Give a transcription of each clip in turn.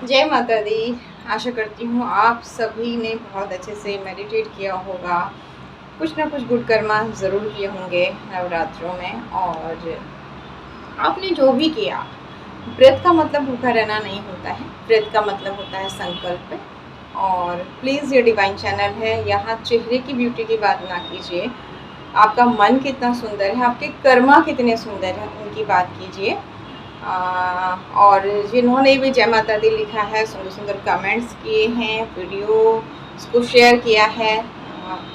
जय माता दी। आशा करती हूँ आप सभी ने बहुत अच्छे से मेडिटेट किया होगा, कुछ ना कुछ गुड कर्मा ज़रूर किए होंगे नवरात्रों में। और आपने जो भी किया, व्रत का मतलब भूखा रहना नहीं होता है, व्रत का मतलब होता है संकल्प। और प्लीज़ ये डिवाइन चैनल है, यहाँ चेहरे की ब्यूटी की बात ना कीजिए, आपका मन कितना सुंदर है, आपके कर्मा कितने सुंदर हैं उनकी बात कीजिए। और जिन्होंने भी जय माता दी लिखा है, सुंदर सुंदर कमेंट्स किए हैं, वीडियो को शेयर किया है,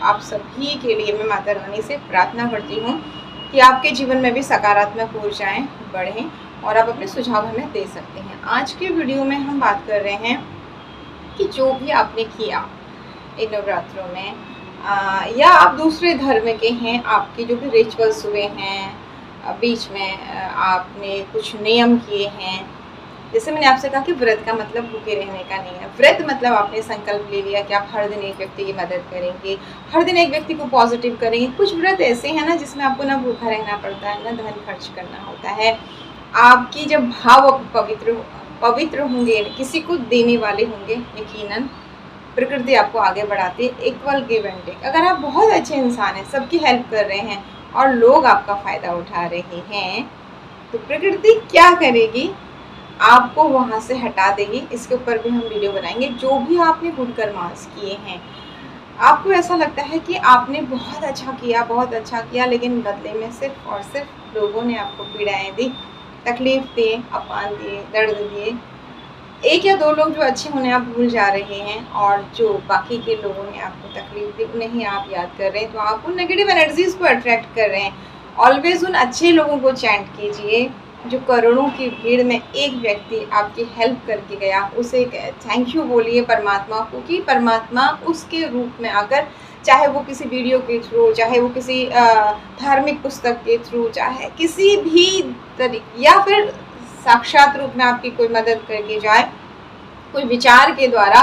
आप सभी के लिए मैं माता रानी से प्रार्थना करती हूँ कि आपके जीवन में भी सकारात्मक ऊर्जाएं बढ़ें और आप अपने सुझाव हमें दे सकते हैं। आज के वीडियो में हम बात कर रहे हैं कि जो भी आपने किया इन नवरात्रों में, या आप दूसरे धर्म के हैं, आपके जो भी रिचुअल्स हुए हैं, बीच में आपने कुछ नियम किए हैं। जैसे मैंने आपसे कहा कि व्रत का मतलब भूखे रहने का नहीं है, व्रत मतलब आपने संकल्प ले लिया कि आप हर दिन एक व्यक्ति की मदद करेंगे, हर दिन एक व्यक्ति को पॉजिटिव करेंगे। कुछ व्रत ऐसे हैं ना जिसमें आपको ना भूखा रहना पड़ता है, ना धन खर्च करना होता है। आपकी जब भाव पवित्र होंगे, किसी को देने वाले होंगे, यकीनन प्रकृति आपको आगे बढ़ाती है। Equal give and take. अगर आप बहुत अच्छे इंसान हैं, सबकी हेल्प कर रहे हैं और लोग आपका फ़ायदा उठा रहे हैं, तो प्रकृति क्या करेगी? आपको वहाँ से हटा देगी। इसके ऊपर भी हम वीडियो बनाएंगे। जो भी आपने गुड कर्मास किए हैं, आपको ऐसा लगता है कि आपने बहुत अच्छा किया, लेकिन बदले में सिर्फ और सिर्फ लोगों ने आपको पीड़ाएं दी, तकलीफ दिए, अपमान दिए, दर्द दिए। एक या दो लोग जो अच्छे उन्हें आप भूल जा रहे हैं, और जो बाकी के लोगों ने आपको तकलीफ दी उन्हें ही आप याद कर रहे हैं, तो आप उन नेगेटिव एनर्जीज को अट्रैक्ट कर रहे हैं। ऑलवेज उन अच्छे लोगों को चैंट कीजिए, जो करोड़ों की भीड़ में एक व्यक्ति आपकी हेल्प करके गया, उसे थैंक यू बोलिए परमात्मा को, कि परमात्मा उसके रूप में आकर, चाहे वो किसी वीडियो के थ्रू, चाहे वो किसी धार्मिक पुस्तक के थ्रू, चाहे किसी भी तरीके, या फिर साक्षात रूप में आपकी कोई मदद करके जाए, कोई विचार के द्वारा,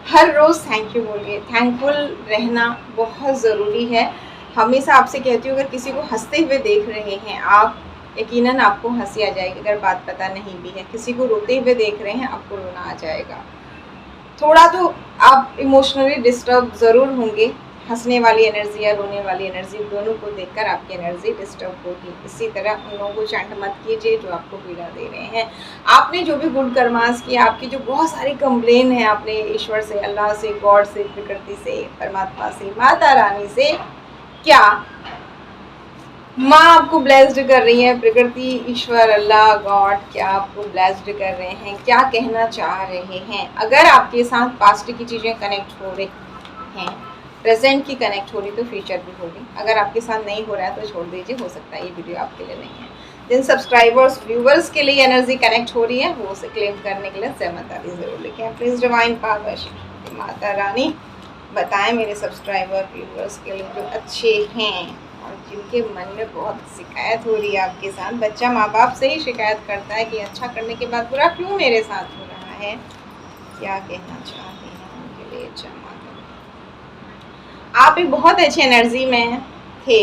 हर रोज़ थैंक यू बोलिए। थैंकफुल रहना बहुत ज़रूरी है। हमेशा आपसे कहती हूँ, अगर किसी को हंसते हुए देख रहे हैं आप, यकीनन आपको हंसी आ जाएगी। अगर बात पता नहीं भी है, किसी को रोते हुए देख रहे हैं, आपको रोना आ जाएगा। थोड़ा तो आप इमोशनली डिस्टर्ब ज़रूर होंगे। हंसने वाली एनर्जी या रोने वाली एनर्जी, दोनों को देखकर आपकी एनर्जी डिस्टर्ब होगी। इसी तरह उन लोगों को चैंट मत कीजिए जो आपको पीड़ा दे रहे हैं। आपने जो भी गुड कर्मास किया, आपकी जो बहुत सारी कंप्लेन है, आपने ईश्वर से, अल्लाह से, गॉड से, प्रकृति से, परमात्मा से, माता रानी से, क्या माँ आपको ब्लेस्ड कर रही है? प्रकृति, ईश्वर, अल्लाह, गॉड क्या आपको ब्लेस्ड कर रहे हैं? क्या कहना चाह रहे हैं? अगर आपके साथ पास्ट की चीज़ें कनेक्ट हो रही हैं, प्रेजेंट की कनेक्ट हो रही, तो फ्यूचर भी होगी। अगर आपके साथ नहीं हो रहा है तो छोड़ दीजिए, हो सकता है ये वीडियो आपके लिए नहीं है। जिन सब्सक्राइबर्स, व्यूवर्स के लिए एनर्जी कनेक्ट हो रही है, वो उसे क्लेम करने के लिए जय माता दी ज़रूर लिखें। Please divine power Mata Rani बताएं मेरे सब्सक्राइबर, व्यूवर्स के लिए जो अच्छे हैं और जिनके मन में बहुत शिकायत हो रही है आपके साथ। बच्चा माँ बाप से ही शिकायत करता है कि अच्छा करने के बाद बुरा क्यों मेरे साथ हो रहा है। क्या कहना चाहते हैं उनके लिए? जमा आप एक बहुत अच्छी एनर्जी में थे।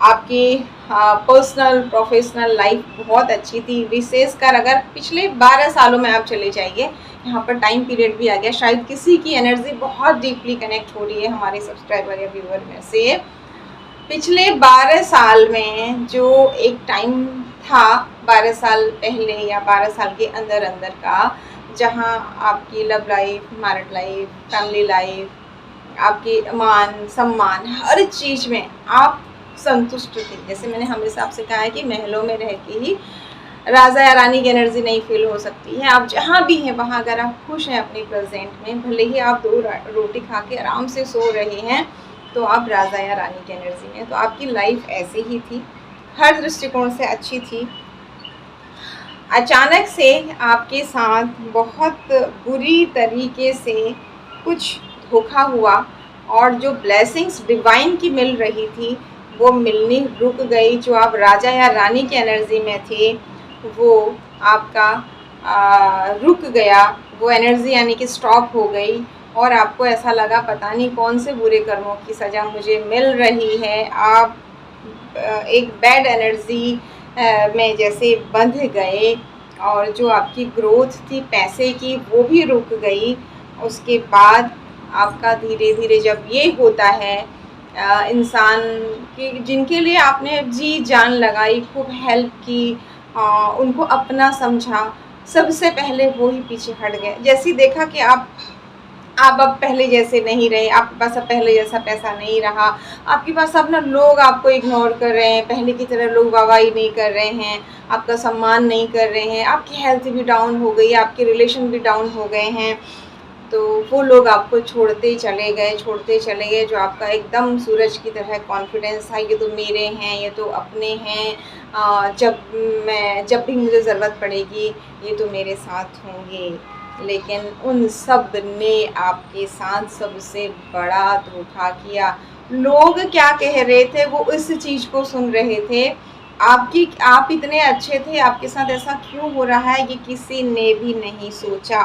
आपकी पर्सनल प्रोफेशनल लाइफ बहुत अच्छी थी। विशेषकर अगर पिछले 12 सालों में आप चले जाइए, यहाँ पर टाइम पीरियड भी आ गया। शायद किसी की एनर्जी बहुत डीपली कनेक्ट हो रही है हमारे सब्सक्राइबर या व्यूअर में से। पिछले 12 साल में जो एक टाइम था, 12 साल पहले या 12 साल के अंदर अंदर का, जहाँ आपकी love life, married life, family life, आपकी मान सम्मान, हर चीज़ में आप संतुष्ट थे। जैसे मैंने हमेशा आपसे कहा है कि महलों में रह के ही राजा या रानी की एनर्जी नहीं फील हो सकती है। आप जहाँ भी हैं वहाँ अगर आप खुश हैं अपने प्रेजेंट में, भले ही आप 2 रोटी खा के आराम से सो रहे हैं, तो आप राजा या रानी की एनर्जी में। तो आपकी लाइफ ऐसे ही थी, हर दृष्टिकोण से अच्छी थी। अचानक से आपके साथ बहुत बुरी तरीके से कुछ धोखा हुआ, और जो ब्लेसिंग्स डिवाइन की मिल रही थी वो मिलनी रुक गई। जो आप राजा या रानी की एनर्जी में थे वो आपका रुक गया, वो एनर्जी यानी कि स्टॉप हो गई, और आपको ऐसा लगा पता नहीं कौन से बुरे कर्मों की सज़ा मुझे मिल रही है। आप एक बैड एनर्जी में जैसे बंध गए, और जो आपकी ग्रोथ थी पैसे की वो भी रुक गई। उसके बाद आपका धीरे धीरे जब ये होता है इंसान की जिनके लिए आपने जी जान लगाई, खूब हेल्प की, उनको अपना समझा, सबसे पहले वो ही पीछे हट गए। जैसे ही देखा कि आप अब पहले जैसे नहीं रहे, आपके पास अब पहले जैसा पैसा नहीं रहा, आपके पास अब ना लोग आपको इग्नोर कर रहे हैं, पहले की तरह लोग वाहवाही नहीं कर रहे हैं, आपका सम्मान नहीं कर रहे हैं, आपकी हेल्थ भी डाउन हो गई, आपके रिलेशन भी डाउन हो गए हैं, तो वो लोग आपको छोड़ते चले गए जो आपका एकदम सूरज की तरह कॉन्फिडेंस था, ये तो मेरे हैं, ये तो अपने हैं, जब भी मुझे ज़रूरत पड़ेगी ये तो मेरे साथ होंगे। लेकिन उन सब ने आपके साथ सबसे बड़ा धोखा किया। लोग क्या कह रहे थे वो इस चीज़ को सुन रहे थे, आप इतने अच्छे थे, आपके साथ ऐसा क्यों हो रहा है ये किसी ने भी नहीं सोचा।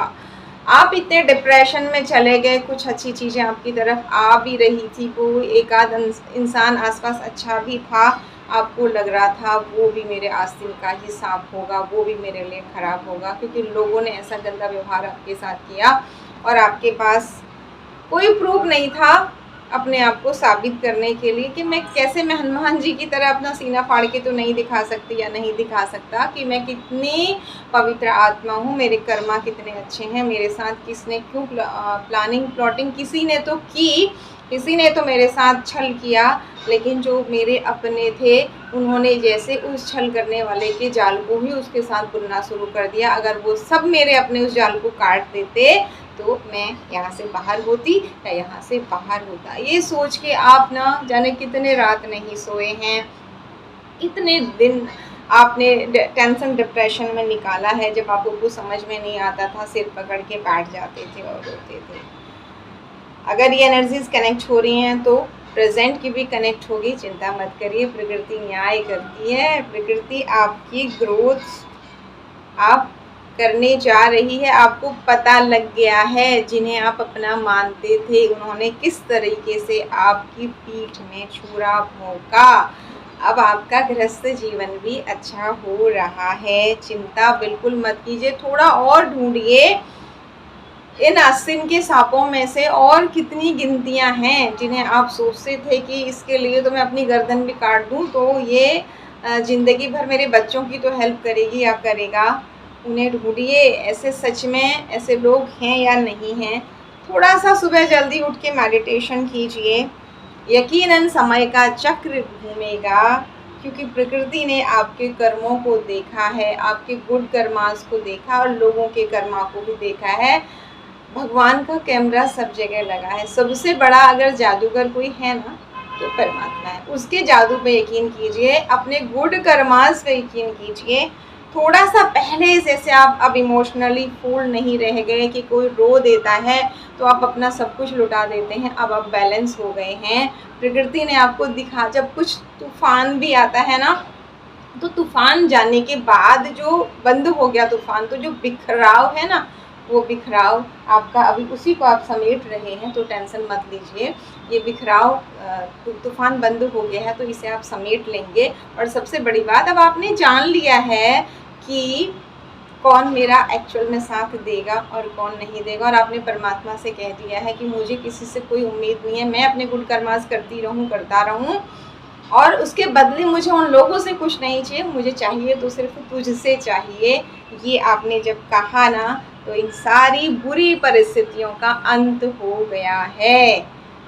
आप इतने डिप्रेशन में चले गए, कुछ अच्छी चीज़ें आपकी तरफ आ भी रही थी, वो एक आध इंसान आसपास अच्छा भी था, आपको लग रहा था वो भी मेरे आस्तीन का ही सांप होगा, वो भी मेरे लिए ख़राब होगा, क्योंकि लोगों ने ऐसा गंदा व्यवहार आपके साथ किया और आपके पास कोई प्रूफ नहीं था अपने आप को साबित करने के लिए कि मैं हनुमान जी की तरह अपना सीना फाड़ के तो नहीं दिखा सकती या नहीं दिखा सकता कि मैं कितनी पवित्र आत्मा हूँ, मेरे कर्मा कितने अच्छे हैं, मेरे साथ किसने क्यों प्लानिंग प्लॉटिंग किसी ने तो की, किसी ने तो मेरे साथ छल किया, लेकिन जो मेरे अपने थे उन्होंने जैसे उस छल करने वाले के जाल को ही उसके साथ बुनना शुरू कर दिया। अगर वो सब मेरे अपने उस जाल को काट देते तो मैं यहाँ से बाहर होती या यहाँ से बाहर होता। ये सोच के आप ना जाने कितने रात नहीं सोए हैं, इतने दिन आपने टेंशन डिप्रेशन में निकाला है, जब आपको कुछ समझ में नहीं आता था सिर पकड़ के बैठ जाते थे और रोते थे। अगर ये एनर्जीज कनेक्ट हो रही हैं तो प्रेजेंट की भी कनेक्ट होगी, चिंता मत करिए, प्रकृति न्याय करती है, प्रकृति आपकी ग्रोथ आप करने जा रही है। आपको पता लग गया है जिन्हें आप अपना मानते थे उन्होंने किस तरीके से आपकी पीठ में छुरा भोंका। अब आपका गृहस्थ जीवन भी अच्छा हो रहा है, चिंता बिल्कुल मत कीजिए, थोड़ा और ढूंढिए इन आस्तीन के सांपों में से और कितनी गिनतियां हैं जिन्हें आप सोचते थे कि इसके लिए तो मैं अपनी गर्दन भी काट दूं तो ये ज़िंदगी भर मेरे बच्चों की तो हेल्प करेगी या करेगा। उन्हें ढूंढिए, ऐसे सच में ऐसे लोग हैं या नहीं हैं। थोड़ा सा सुबह जल्दी उठ के मेडिटेशन कीजिए, यकीनन समय का चक्र घूमेगा, क्योंकि प्रकृति ने आपके कर्मों को देखा है, आपके गुड कर्मास को देखा और लोगों के कर्मा को भी देखा है। भगवान का कैमरा सब जगह लगा है। सबसे बड़ा अगर जादूगर कोई है ना तो परमात्मा है, उसके जादू पे यकीन कीजिए, अपने गुड कर्मास पे यकीन कीजिए। थोड़ा सा पहले जैसे आप अब इमोशनली फूल नहीं रह गए कि कोई रो देता है तो आप अपना सब कुछ लुटा देते हैं, अब आप बैलेंस हो गए हैं। प्रकृति ने आपको दिखा, जब कुछ तूफान भी आता है ना तो तूफान जाने के बाद जो बंद हो गया तूफान, तो जो बिखराव है ना वो बिखराव आपका अभी उसी को आप समेट रहे हैं, तो टेंशन मत लीजिए। ये बिखराव तूफान बंद हो गया है तो इसे आप समेट लेंगे। और सबसे बड़ी बात, अब आपने जान लिया है कि कौन मेरा एक्चुअल में साथ देगा और कौन नहीं देगा, और आपने परमात्मा से कह दिया है कि मुझे किसी से कोई उम्मीद नहीं है, मैं अपने गुड कर्मास करता रहूं और उसके बदले मुझे उन लोगों से कुछ नहीं चाहिए, मुझे चाहिए तो सिर्फ तुझसे चाहिए। ये आपने जब कहा ना तो इन सारी बुरी परिस्थितियों का अंत हो गया है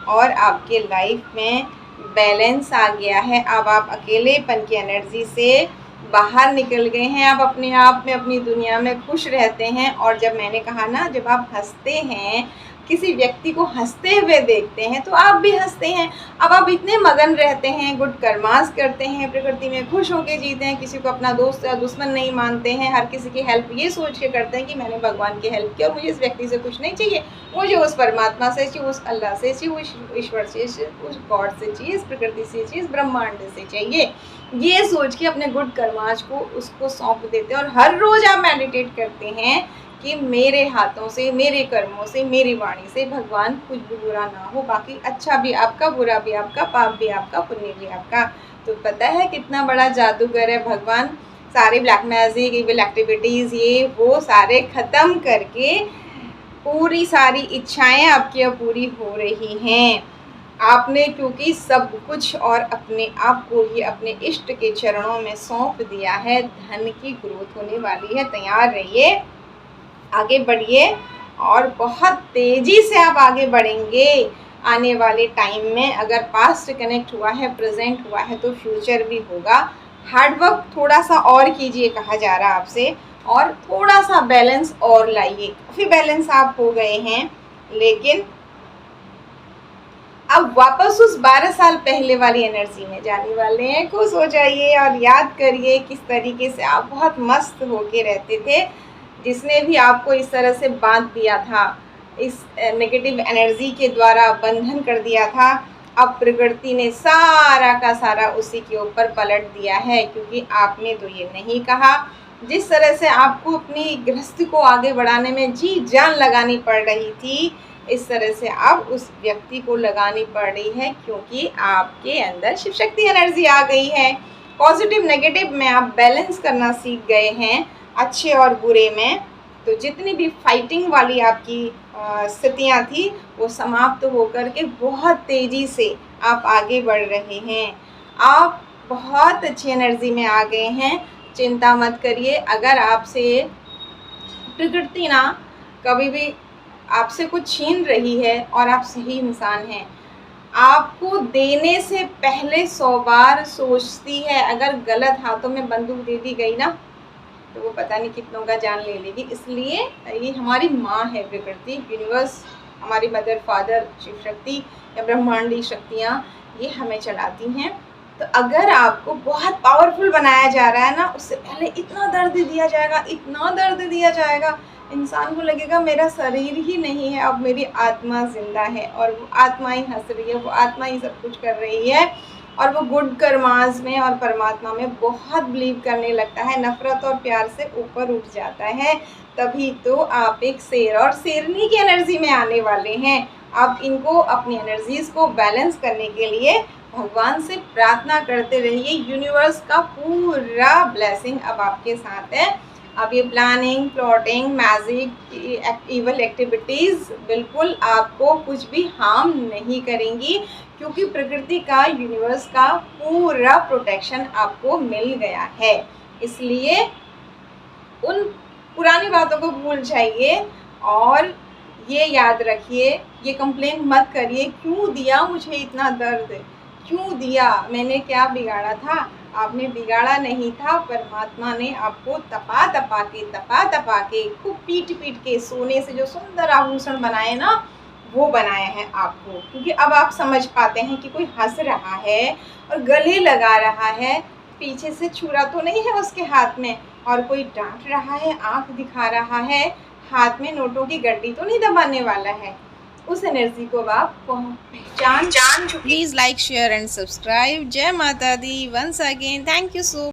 और आपके लाइफ में बैलेंस आ गया है। अब आप अकेलेपन की एनर्जी से बाहर निकल गए हैं, आप अपने आप में अपनी दुनिया में खुश रहते हैं। और जब मैंने कहा ना, जब आप हंसते हैं, किसी व्यक्ति को हंसते हुए देखते हैं तो आप भी हंसते हैं। अब आप इतने मगन रहते हैं, गुड कर्मास करते हैं, प्रकृति में खुश होकर जीते हैं, किसी को अपना दोस्त या दुश्मन नहीं मानते हैं, हर किसी की हेल्प ये सोच के करते हैं कि मैंने भगवान की हेल्प की और मुझे इस व्यक्ति से कुछ नहीं चाहिए, मुझे उस परमात्मा से चाहिए, उस अल्लाह से चाहिए, उस ईश्वर से, उस गॉड से चाहिए, इस प्रकृति से चाहिए, इस ब्रह्मांड से चाहिए। ये सोच के अपने गुड कर्मास को उसको सौंप देते हैं और हर रोज़ आप मेडिटेट करते हैं कि मेरे हाथों से, मेरे कर्मों से, मेरी वाणी से भगवान कुछ भी बुरा ना हो, बाकी अच्छा भी आपका, बुरा भी आपका, पाप भी आपका, पुण्य भी आपका। तो पता है कितना बड़ा जादूगर है भगवान। सारे ब्लैक मैजिक, इविल एक्टिविटीज़, ये वो सारे ख़त्म करके पूरी सारी इच्छाएं आपकी अब पूरी हो रही हैं। आपने क्योंकि सब कुछ और अपने आप को ये अपने इष्ट के चरणों में सौंप दिया है, धन की ग्रोथ होने वाली है। तैयार रहिए, आगे बढ़िए और बहुत तेज़ी से आप आगे बढ़ेंगे आने वाले टाइम में। अगर पास्ट कनेक्ट हुआ है, प्रेजेंट हुआ है, तो फ्यूचर भी होगा। हार्ड वर्क थोड़ा सा और कीजिए कहा जा रहा है आपसे, और थोड़ा सा बैलेंस और लाइए। काफ़ी बैलेंस आप हो गए हैं, लेकिन अब वापस उस 12 साल पहले वाली एनर्जी में जाने वाले हैं। खुश हो जाइए और याद करिए किस तरीके से आप बहुत मस्त होके रहते थे। जिसने भी आपको इस तरह से बांध दिया था, इस नेगेटिव एनर्जी के द्वारा बंधन कर दिया था, अब प्रकृति ने सारा का सारा उसी के ऊपर पलट दिया है, क्योंकि आपने तो ये नहीं कहा। जिस तरह से आपको अपनी गृहस्थी को आगे बढ़ाने में जी जान लगानी पड़ रही थी, इस तरह से अब उस व्यक्ति को लगानी पड़ रही है, क्योंकि आपके अंदर शिव शक्ति एनर्जी आ गई है। पॉजिटिव नेगेटिव में आप बैलेंस करना सीख गए हैं, अच्छे और बुरे में। तो जितनी भी फाइटिंग वाली आपकी स्थितियाँ थी, वो समाप्त होकर के बहुत तेज़ी से आप आगे बढ़ रहे हैं। आप बहुत अच्छी एनर्जी में आ गए हैं। चिंता मत करिए। अगर आपसे प्रकृति ना कभी भी आपसे कुछ छीन रही है और आप सही इंसान हैं, आपको देने से पहले 100 बार सोचती है। अगर गलत हाथों में बंदूक दे दी गई ना, तो वो पता नहीं कितनों का जान ले लेगी। इसलिए ये हमारी माँ है प्रकृति, यूनिवर्स, हमारी मदर फादर शिव शक्ति या ब्रह्मांडी शक्तियाँ, ये हमें चलाती हैं। तो अगर आपको बहुत पावरफुल बनाया जा रहा है ना, उससे पहले इतना दर्द दिया जाएगा, इतना दर्द दिया जाएगा, इंसान को लगेगा मेरा शरीर ही नहीं है, अब मेरी आत्मा जिंदा है, और वो आत्मा ही हंस रही है, वो आत्मा ही सब कुछ कर रही है। और वो गुड कर्मास में और परमात्मा में बहुत बिलीव करने लगता है, नफ़रत और प्यार से ऊपर उठ जाता है। तभी तो आप एक शेर और शेरनी की एनर्जी में आने वाले हैं। आप इनको, अपनी एनर्जीज़ को बैलेंस करने के लिए भगवान से प्रार्थना करते रहिए। यूनिवर्स का पूरा ब्लेसिंग अब आपके साथ है। अब ये planning, plotting, magic, evil activities बिल्कुल आपको कुछ भी हार्म नहीं करेंगी, क्योंकि प्रकृति का, यूनिवर्स का पूरा प्रोटेक्शन आपको मिल गया है। इसलिए उन पुरानी बातों को भूल जाइए और ये याद रखिए, ये कंप्लेन मत करिए, क्यों दिया मुझे इतना दर्द, क्यों दिया, मैंने क्या बिगाड़ा था। आपने बिगाड़ा नहीं था, परमात्मा ने आपको तपा तपा के खूब पीट पीट के सोने से जो सुंदर आभूषण बनाए ना, वो बनाए हैं आपको। क्योंकि अब आप समझ पाते हैं कि कोई हंस रहा है और गले लगा रहा है, पीछे से छुरा तो नहीं है उसके हाथ में, और कोई डांट रहा है, आंख दिखा रहा है, हाथ में नोटों की गड्डी तो नहीं दबाने वाला है। उस एनर्जी को आप पहचान चुके। Please like, share and subscribe. जय माता दी। Once again thank you so